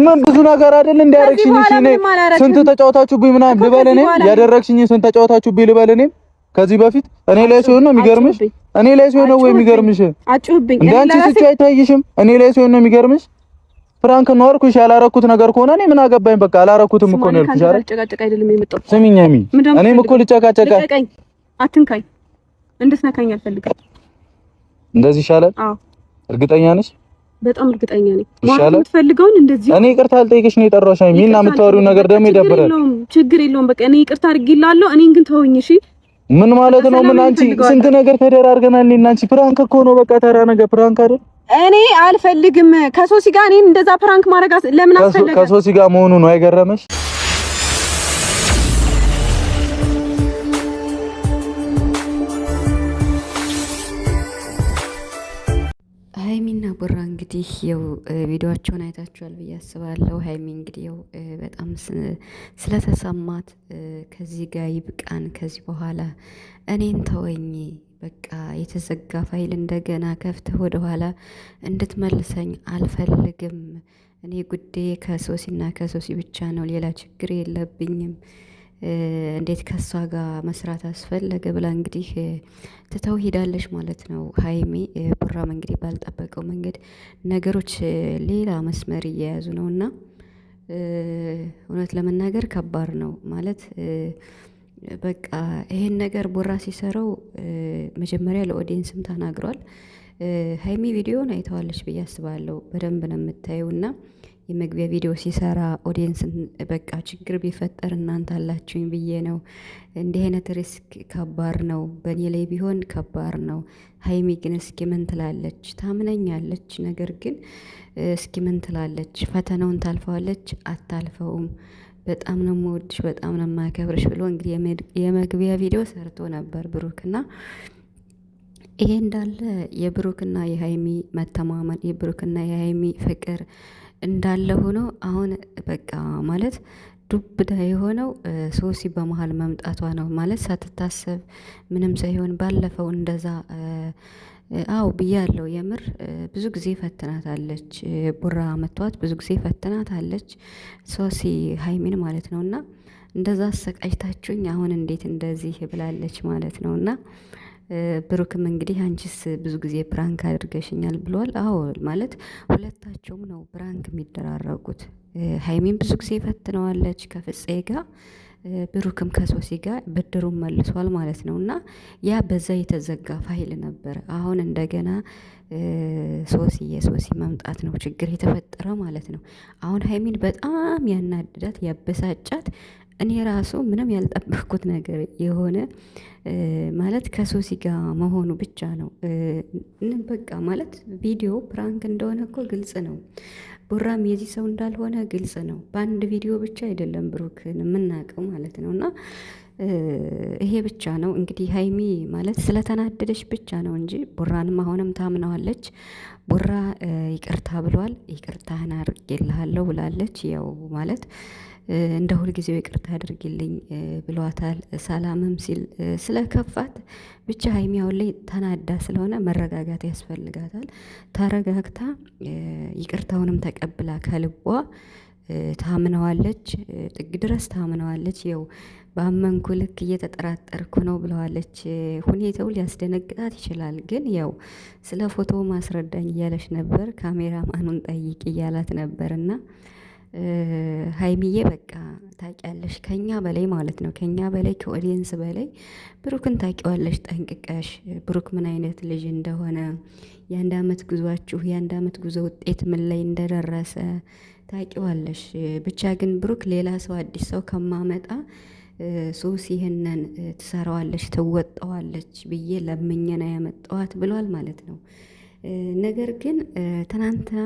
ምን ብዙ ነገር አይደል እንዲያረክሽኝ እሺ እኔ ስንት ተጫወታችሁብኝ ምናምን ልበል እኔ ያደረክሽኝ ስንት ተጫወታችሁብኝ ልበል እኔ ከዚህ በፊት እኔ ላይ ሲሆን ነው የሚገርምሽ እኔ ላይ ሲሆን ነው ወይ የሚገርምሽ አጭሁብኝ እንዳንቺ ስጫ አይታይሽም እኔ ላይ ሲሆን ነው የሚገርምሽ ፍራንክ ነው አልኩሽ ያላረኩት ነገር ከሆነ እኔ ምን አገባኝ በቃ አላረኩትም እኮ ነው ያልኩሽ አይደል ጨቃጨቃ አይደለም የመጣው ስሚኝ አሚ እኔም እኮ ልጨቃጨቃ አትንካኝ እንድትነካኝ አልፈልግም እንደዚህ ይሻላል አዎ እርግጠኛ ነሽ በጣም እርግጠኛ ነኝ ማለት የምትፈልገውን እንደዚህ እኔ ይቅርታ አልጠይቅሽ ነው የጠራሁሽ አሚ እና የምታወሪው ነገር ደግሞ ይደብራል ችግር የለውም በቃ እኔ ይቅርታ አድርጊላለሁ እኔን ግን ተወኝ እሺ ምን ማለት ነው ምን አንቺ ስንት ነገር ተደራርገናል እኔና አንቺ ፕራንክ እኮ ነው በቃ ተራ ነገር ፕራንክ አይደል እኔ አልፈልግም ከሶሲ ጋር እኔን እንደዛ ፕራንክ ማድረግ ለምን አስፈለገ ከሶሲ ጋር መሆኑ ነው አይገረመሽ ሃይሚና ቡራ እንግዲህ ያው ቪዲዮአቸውን አይታችኋል ብዬ አስባለሁ ሃይሚ እንግዲህ ያው በጣም ስለተሰማት ከዚህ ጋር ይብቃን ከዚህ በኋላ እኔን ተወኝ በቃ የተዘጋ ፋይል እንደገና ከፍተህ ወደ ኋላ እንድትመልሰኝ አልፈልግም እኔ ጉዳዬ ከሶሲና ከሶሲ ብቻ ነው ሌላ ችግር የለብኝም እንዴት ከሷ ጋር መስራት አስፈለገ ብላ እንግዲህ ትተው ሄዳለች ማለት ነው ሃይሚ ቡራም እንግዲህ ባልጠበቀው መንገድ ነገሮች ሌላ መስመር እየያዙ ነውና እውነት ለመናገር ከባድ ነው ማለት በቃ ይሄን ነገር ቡራ ሲሰራው መጀመሪያ ለኦዲየንስም ተናግሯል ሃይሚ ቪዲዮን አይተዋለች ብዬ አስባለሁ በደንብ ነው የምታዩና የመግቢያ ቪዲዮ ሲሰራ ኦዲየንስን በቃ ችግር ቢፈጠር እናንተ አላችሁኝ ብዬ ነው እንዲህ አይነት ሪስክ ከባድ ነው በእኔ ላይ ቢሆን ከባድ ነው ሃይሚ ግን እስኪ ምን ትላለች ታምነኛለች ነገር ግን እስኪ ምን ትላለች ፈተናውን ታልፈዋለች አታልፈውም በጣም ነው የምወድሽ በጣም ነው የማከብርሽ ብሎ እንግዲህ የመግቢያ ቪዲዮ ሰርቶ ነበር ብሩክና ይሄ እንዳለ የብሩክና የሃይሚ መተማመን የብሩክና የሃይሚ ፍቅር እንዳለ ሆኖ አሁን በቃ ማለት ዱብዳ የሆነው ሶሲ በመሃል መምጣቷ ነው ማለት ሳትታሰብ ምንም ሳይሆን ባለፈው እንደዛ አው ብያለሁ የምር ብዙ ጊዜ ፈትናታለች ቡራ መቷት ብዙ ጊዜ ፈትናታለች ሶሲ ሃይሚን ማለት ነውና እንደዛ አሰቃይታችሁኝ አሁን እንዴት እንደዚህ ብላለች ማለት ነውና ብሩክም እንግዲህ አንቺስ ብዙ ጊዜ ፕራንክ አድርገሽኛል ብሏል አዎ ማለት ሁለታቸውም ነው ፕራንክ የሚደራረጉት ሃይሚን ብዙ ጊዜ ፈትነዋለች ከፍፄ ጋር ብሩክም ከሶሲ ጋር ብድሩን መልሷል ማለት ነውና ያ በዛ የተዘጋ ፋይል ነበር አሁን እንደገና የሶሲ መምጣት ነው ችግር የተፈጠረ ማለት ነው አሁን ሃይሚን በጣም ያናድዳት ያበሳጫት እኔ ራሱ ምንም ያልጠበቅኩት ነገር የሆነ ማለት ከሶሲ ጋር መሆኑ ብቻ ነው በቃ ማለት ቪዲዮ ፕራንክ እንደሆነ እኮ ግልጽ ነው ቡራም የዚህ ሰው እንዳልሆነ ግልጽ ነው በአንድ ቪዲዮ ብቻ አይደለም ብሩክን የምናውቀው ማለት ነውና ይሄ ብቻ ነው እንግዲህ ሃይሚ ማለት ስለተናደደች ብቻ ነው እንጂ ቡራንም አሁንም ታምናዋለች ቡራ ይቅርታ ብሏል ይቅርታህን አድርጌልሃለሁ ብላለች ያው ማለት እንደ ሁል ጊዜው ይቅርታ አድርጊልኝ ብሏታል ሰላምም ሲል ስለከፋት ብቻ ሃይሚ አሁን ላይ ተናዳ ስለሆነ መረጋጋት ያስፈልጋታል ተረጋግታ ይቅርታውንም ተቀብላ ከልቧ ታምነዋለች ጥግ ድረስ ታምነዋለች ያው ባመንኩ ልክ እየተጠራጠርኩ ነው ብለዋለች ሁኔታው ሊያስደነግጣት ይችላል ግን ያው ስለ ፎቶ ማስረዳኝ እያለች ነበር ካሜራማኑን ጠይቅ እያላት ነበርና ሃይሚዬ በቃ ታውቂያለሽ ከኛ በላይ ማለት ነው ከኛ በላይ ከኦዲየንስ በላይ ብሩክን ታውቂዋለሽ ጠንቅቀሽ ብሩክ ምን አይነት ልጅ እንደሆነ የአንድ አመት ጉዟችሁ የአንድ አመት ጉዞ ውጤት ምን ላይ እንደደረሰ ታውቂዋለሽ ብቻ ግን ብሩክ ሌላ ሰው አዲስ ሰው ከማመጣ ሶሲ ይሄንን ትሰራዋለች ትወጣዋለች ብዬ ለምኜ ነው ያመጣዋት ብሏል ማለት ነው ነገር ግን ትናንትና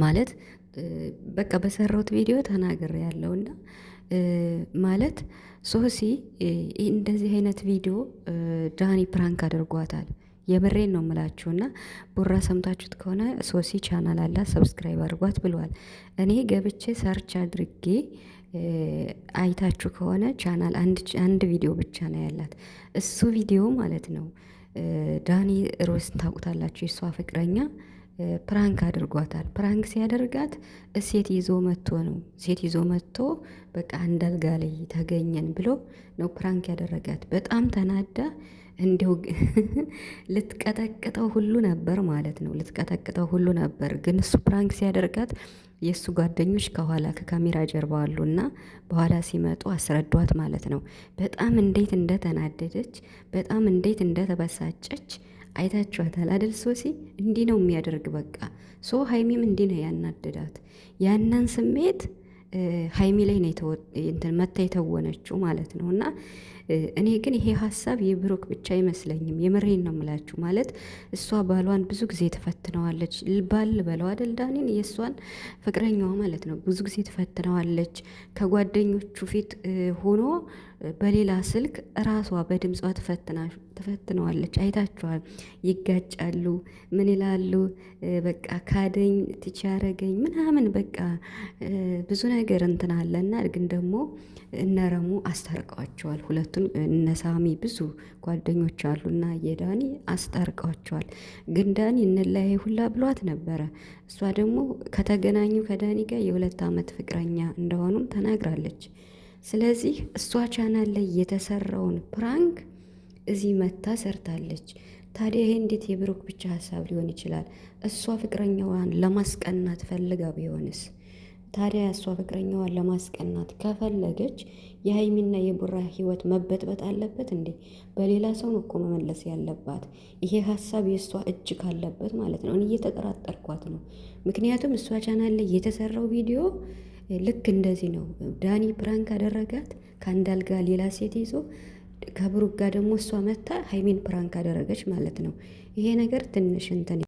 ማለት በቃ በሰራሁት ቪዲዮ ተናግሬ ያለውና ማለት ሶሲ እንደዚህ አይነት ቪዲዮ ዳኒ ፕራንክ አድርጓታል የምሬን ነው የምላችሁና ቡራ ሰምታችሁት ከሆነ ሶሲ ቻናል አለ ሰብስክራይብ አድርጓት ብሏል እኔ ገብቼ ሰርች አድርጌ አይታችሁ ከሆነ ቻናል አንድ ቪዲዮ ብቻ ነው ያላት እሱ ቪዲዮ ማለት ነው ዳኒ ሮስን ታውቁታላችሁ የሷ ፍቅረኛ ፕራንክ አድርጓታል። ፕራንክ ሲያደርጋት ሴት ይዞ መጥቶ ነው። ሴት ይዞ መጥቶ በቃ አንድ አልጋ ላይ ተገኘን ብሎ ነው ፕራንክ ያደረጋት። በጣም ተናዳ እንዲሁ ልትቀጠቅጠው ሁሉ ነበር ማለት ነው። ልትቀጠቅጠው ሁሉ ነበር። ግን እሱ ፕራንክ ሲያደርጋት የእሱ ጓደኞች ከኋላ ከካሜራ ጀርባ አሉና በኋላ ሲመጡ አስረዷት ማለት ነው። በጣም እንዴት እንደተናደደች፣ በጣም እንዴት እንደተበሳጨች አይታችኋታል አይደል? ሶሲ እንዲህ ነው የሚያደርግ በቃ ሀይሚም እንዲህ ነው ያናደዳት። ያንን ስሜት ሀይሚ ላይ ነው መታ የተወነችው ማለት ነው። እና እኔ ግን ይሄ ሀሳብ የብሩክ ብቻ አይመስለኝም። የምሬን ነው የምላችሁ። ማለት እሷ ባሏን ብዙ ጊዜ ትፈትነዋለች። ባል በለው አይደል ዳኒን፣ የእሷን ፍቅረኛዋ ማለት ነው። ብዙ ጊዜ ትፈትነዋለች። ከጓደኞቹ ፊት ሆኖ በሌላ ስልክ ራሷ በድምጿ ትፈትነዋለች። አይታችኋል። ይጋጫሉ። ምን ይላሉ? በቃ ካደኝ ትቻረገኝ ምናምን በቃ ብዙ ነገር እንትን አለና ግን ደግሞ እነረሙ አስታርቀዋቸዋል። ሁለቱን እነሳሚ ብዙ ጓደኞች አሉና የዳኒ አስታርቀዋቸዋል። ግን ዳኒ እንለያይ ሁላ ብሏት ነበረ። እሷ ደግሞ ከተገናኙ ከዳኒ ጋር የ2 ዓመት ፍቅረኛ እንደሆኑም ተናግራለች። ስለዚህ እሷ ቻናል ላይ የተሰራውን ፕራንክ እዚህ መታ ሰርታለች። ታዲያ ይሄ እንዴት የብሩክ ብቻ ሀሳብ ሊሆን ይችላል? እሷ ፍቅረኛዋን ለማስቀናት ፈልጋ ቢሆንስ? ታዲያ እሷ ፍቅረኛዋን ለማስቀናት ከፈለገች የሀይሚና የቡራ ህይወት መበጥበጥ አለበት እንዴ? በሌላ ሰው ነው እኮ መመለስ ያለባት። ይሄ ሀሳብ የእሷ እጅ ካለበት ማለት ነው። እኔ እየተጠራጠርኳት ነው። ምክንያቱም እሷ ቻናል ላይ የተሰራው ቪዲዮ ልክ እንደዚህ ነው። ዳኒ ፕራንክ አደረጋት ከአንድ አልጋ ሌላ ሴት ይዞ፣ ከብሩክ ጋር ደግሞ እሷ መታ ሀይሚን ፕራንክ አደረገች ማለት ነው። ይሄ ነገር ትንሽ እንትን